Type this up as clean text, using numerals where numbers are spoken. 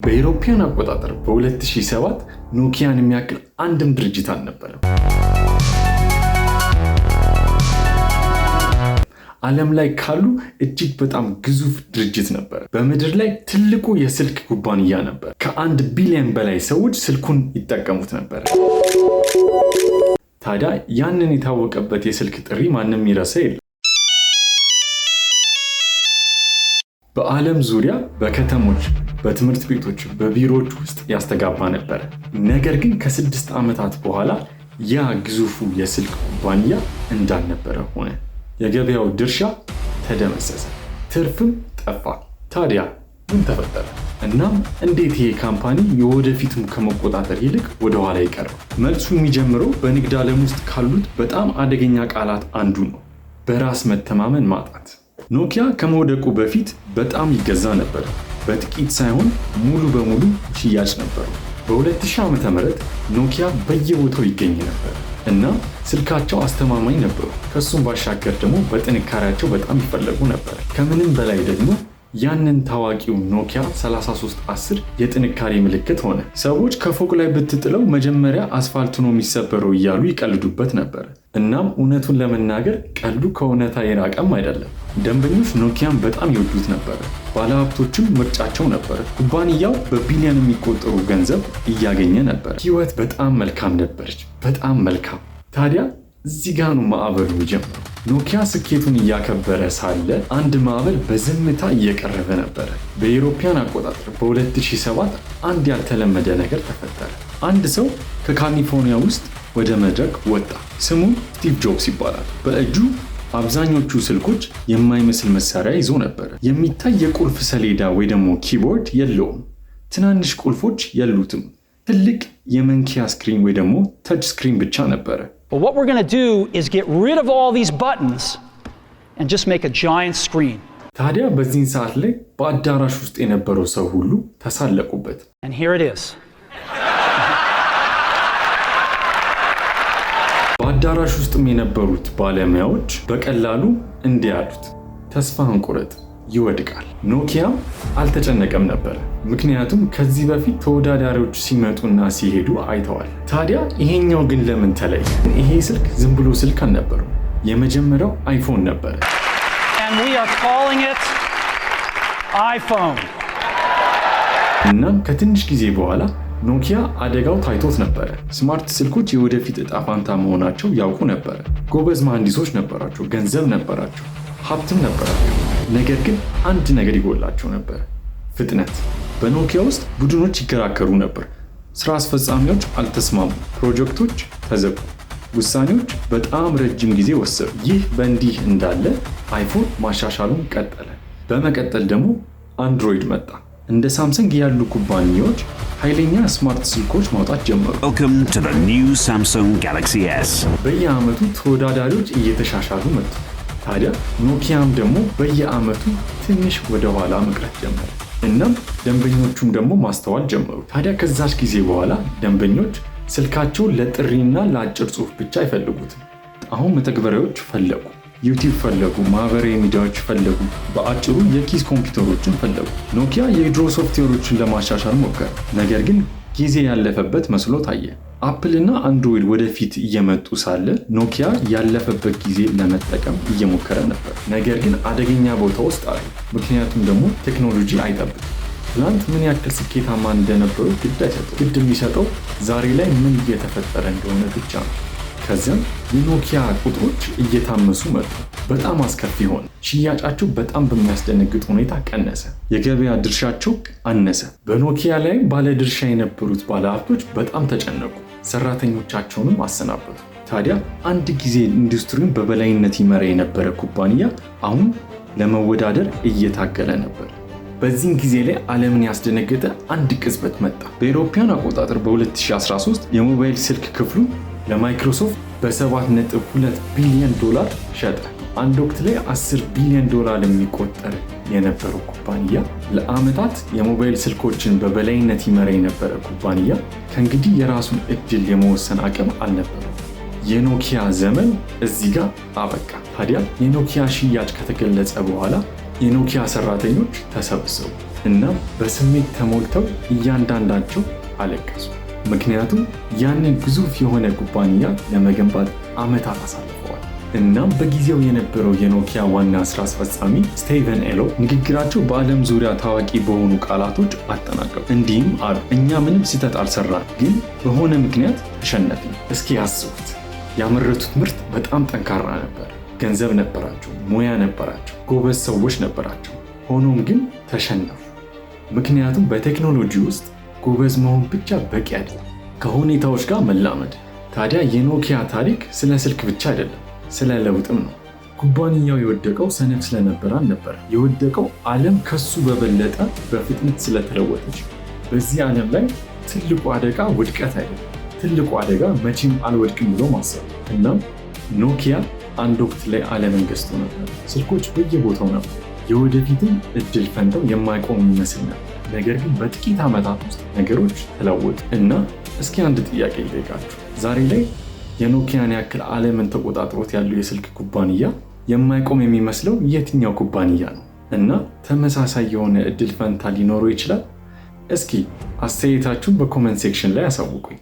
በኢሮፒያን አቆጣጠር በ2007 ኖኪያን የሚያክል አንድም ድርጅት አልነበረም። ዓለም ላይ ካሉ እጅግ በጣም ግዙፍ ድርጅት ነበር። በምድር ላይ ትልቁ የስልክ ኩባንያ ነበር። ከ1 ቢሊዮን በላይ ሰዎች ስልኩን ይጠቀሙት ነበር። ታዲያ ያንን የታወቀበት የስልክ ጥሪ ማንም ይረሳ የለም። በዓለም ዙሪያ በከተሞች፣ በትምህርት ቤቶች፣ በቢሮዎች ውስጥ ያስተጋባ ነበር። ነገር ግን ከ6 ዓመታት በኋላ ያ ግዙፉ የስልክ ኩባንያ እንዳልነበረ ሆነ። የገበያው ድርሻ ተደመሰሰ፣ ትርፍም ጠፋ። ታዲያ ምን ተፈጠረ? እናም እንዴት ይሄ ካምፓኒ የወደፊቱን ከመቆጣጠር ይልቅ ወደ ኋላ ይቀራል? መልሱ የሚጀምረው በንግድ ዓለም ውስጥ ካሉት በጣም አደገኛ ቃላት አንዱ ነው፣ በራስ መተማመን ማጣት። ኖኪያ ከመውደቁ በፊት በጣም ይገዛ ነበር። በጥቂት ሳይሆን ሙሉ በሙሉ ሽያጭ ነበሩ። በ2000 ዓ.ም ኖኪያ በየቦታው ይገኝ ነበር እና ስልካቸው አስተማማኝ ነበሩ። ከሱም ባሻገር ደግሞ በጥንካሬያቸው በጣም ይፈለጉ ነበር። ከምንም በላይ ደግሞ ያንን ታዋቂው ኖኪያ 3310 የጥንካሬ ምልክት ሆነ። ሰዎች ከፎቅ ላይ ብትጥለው መጀመሪያ አስፋልቱ ነው የሚሰበረው እያሉ ይቀልዱበት ነበር። እናም እውነቱን ለመናገር ቀልዱ ከእውነታ የራቀም አይደለም። ደንበኞች ኖኪያን በጣም ይወዱት ነበር። ባለሀብቶችም ምርጫቸው ነበር። ኩባንያው በቢሊዮን የሚቆጠሩ ገንዘብ እያገኘ ነበር። ህይወት በጣም መልካም ነበረች፣ በጣም መልካም። ታዲያ እዚህ ጋር ነው ማዕበሉ የሚጀምረው። ኖኪያ ስኬቱን እያከበረ ሳለ አንድ ማዕበል በዝምታ እየቀረበ ነበረ። በኢሮፒያን አቆጣጠር በ2007 አንድ ያልተለመደ ነገር ተፈጠረ። አንድ ሰው ከካሊፎርኒያ ውስጥ ወደ መድረክ ወጣ። ስሙ ስቲቭ ጆብስ ይባላል። በእጁ አብዛኞቹ ስልኮች የማይመስል መሳሪያ ይዞ ነበር። የሚታይ የቁልፍ ሰሌዳ ወይ ደግሞ ኪቦርድ የለውም። ትናንሽ ቁልፎች የሉትም። ትልቅ የመንኪያ ስክሪን ወይ ደግሞ ተች ስክሪን ብቻ ነበረ። But what we're going to do is get rid of all these buttons and just make a giant screen. ታዲያ በዚህን ሰዓት ላይ በአዳራሽ ውስጥ የነበረው ሰው ሁሉ ተሳለቁበት። And here it is. በአዳራሽ ውስጥም የነበሩት ባለሙያዎች በቀላሉ እንዲህ አሉት፣ ተስፋህን ቁረጥ፣ ይወድቃል። ኖኪያም አልተጨነቀም ነበር፣ ምክንያቱም ከዚህ በፊት ተወዳዳሪዎች ሲመጡና ሲሄዱ አይተዋል። ታዲያ ይሄኛው ግን ለምን ተለየ? ይሄ ስልክ ዝም ብሎ ስልክ አልነበረም። የመጀመሪያው አይፎን ነበር። And we are calling it iPhone. እናም ከትንሽ ጊዜ በኋላ ኖኪያ አደጋው ታይቶት ነበር። ስማርት ስልኮች የወደፊት እጣ ፋንታ መሆናቸው ያውቁ ነበር። ጎበዝ መሐንዲሶች ነበራቸው፣ ገንዘብ ነበራቸው፣ ሀብትም ነበራቸው። ነገር ግን አንድ ነገር ይጎላቸው ነበር፣ ፍጥነት። በኖኪያ ውስጥ ቡድኖች ይከራከሩ ነበር። ስራ አስፈጻሚዎች አልተስማሙ፣ ፕሮጀክቶች ተዘጉ፣ ውሳኔዎች በጣም ረጅም ጊዜ ወሰዱ። ይህ በእንዲህ እንዳለ አይፎን ማሻሻሉን ቀጠለ። በመቀጠል ደግሞ አንድሮይድ መጣ። እንደ ሳምሰንግ ያሉ ኩባንያዎች ኃይለኛ ስማርት ስልኮች ማውጣት ጀመሩ። Welcome to the new Samsung Galaxy S. በየዓመቱ ተወዳዳሪዎች እየተሻሻሉ መጡ። ታዲያ ኖኪያም ደግሞ በየዓመቱ ትንሽ ወደ ኋላ መቅረት ጀመረ። እናም ደንበኞቹም ደግሞ ማስተዋል ጀመሩ። ታዲያ ከዛች ጊዜ በኋላ ደንበኞች ስልካቸውን ለጥሪና ለአጭር ጽሑፍ ብቻ አይፈልጉትም። አሁን መተግበሪያዎች ፈለጉ፣ ዩቲዩብ ፈለጉ፣ ማህበራዊ ሚዲያዎች ፈለጉ፣ በአጭሩ የኪስ ኮምፒውተሮችን ፈለጉ። ኖኪያ የድሮ ሶፍትዌሮችን ለማሻሻል ሞከረ፣ ነገር ግን ጊዜ ያለፈበት መስሎ ታየ። አፕል እና አንድሮይድ ወደፊት እየመጡ ሳለ ኖኪያ ያለፈበት ጊዜ ለመጠቀም እየሞከረ ነበር። ነገር ግን አደገኛ ቦታ ውስጥ አሉ፣ ምክንያቱም ደግሞ ቴክኖሎጂ አይጠብቅም። ትናንት ምን ያክል ስኬታማ እንደነበሩ ግድ አይሰጠው። ግድ የሚሰጠው ዛሬ ላይ ምን እየተፈጠረ እንደሆነ ብቻ ነው። ከዚያም የኖኪያ ቁጥሮች እየታመሱ መጡ። በጣም አስከፊ ሆነ። ሽያጫቸው በጣም በሚያስደነግጥ ሁኔታ ቀነሰ። የገበያ ድርሻቸው አነሰ። በኖኪያ ላይ ባለድርሻ የነበሩት ባለሀብቶች በጣም ተጨነቁ። ሰራተኞቻቸውንም አሰናበቱ። ታዲያ አንድ ጊዜ ኢንዱስትሪውን በበላይነት ይመራ የነበረ ኩባንያ አሁን ለመወዳደር እየታገለ ነበር። በዚህን ጊዜ ላይ ዓለምን ያስደነገጠ አንድ ቅጽበት መጣ። በአውሮፓውያን አቆጣጠር በ2013 የሞባይል ስልክ ክፍሉ ለማይክሮሶፍት በ7.2 ቢሊዮን ዶላር ሸጠ። አንድ ወቅት ላይ 10 ቢሊዮን ዶላር የሚቆጠር የነበረው ኩባንያ፣ ለዓመታት የሞባይል ስልኮችን በበላይነት ይመራ የነበረ ኩባንያ ከእንግዲህ የራሱን እድል የመወሰን አቅም አልነበረም። የኖኪያ ዘመን እዚህ ጋር አበቃ። ታዲያ የኖኪያ ሽያጭ ከተገለጸ በኋላ የኖኪያ ሰራተኞች ተሰበሰቡ። እና በስሜት ተሞልተው እያንዳንዳቸው አለቀሱ። ምክንያቱም ያንን ግዙፍ የሆነ ኩባንያ ለመገንባት ዓመታት አሳልፈዋል። እናም በጊዜው የነበረው የኖኪያ ዋና ስራ አስፈጻሚ ስቴቨን ኤሎፕ ንግግራቸው በዓለም ዙሪያ ታዋቂ በሆኑ ቃላቶች አጠናቀቁ። እንዲህም አሉ፣ እኛ ምንም ስህተት አልሰራን፣ ግን በሆነ ምክንያት ተሸነፍን። እስኪ ያስቡት፣ ያመረቱት ምርት በጣም ጠንካራ ነበር፣ ገንዘብ ነበራቸው፣ ሙያ ነበራቸው፣ ጎበዝ ሰዎች ነበራቸው። ሆኖም ግን ተሸነፉ። ምክንያቱም በቴክኖሎጂ ውስጥ ጎበዝ መሆን ብቻ በቂ አይደለም፣ ከሁኔታዎች ጋር መላመድ። ታዲያ የኖኪያ ታሪክ ስለ ስልክ ብቻ አይደለም፣ ስለ ለውጥም ነው። ኩባንያው የወደቀው ሰነፍ ስለነበረ ነበር። የወደቀው ዓለም ከሱ በበለጠ በፍጥነት ስለተለወጠች። በዚህ ዓለም ላይ ትልቁ አደጋ ውድቀት አይደለም፣ ትልቁ አደጋ መቼም አልወድቅም ብሎ ማሰብ። እናም ኖኪያ አንድ ወቅት ላይ ዓለምን ገዝቶ ነበር። ስልኮች በየቦታው ነበር። የወደፊትም እድል ፈንታው የማይቆም ይመስል ነበር። ነገር ግን በጥቂት ዓመታት ውስጥ ነገሮች ተለወጡ እና እስኪ አንድ ጥያቄ ልጠይቃችሁ። ዛሬ ላይ የኖኪያን ያክል ዓለምን ተቆጣጥሮት ያለው የስልክ ኩባንያ የማይቆም የሚመስለው የትኛው ኩባንያ ነው? እና ተመሳሳይ የሆነ እድል ፈንታ ሊኖረው ይችላል? እስኪ አስተያየታችሁን በኮመንት ሴክሽን ላይ አሳውቁኝ።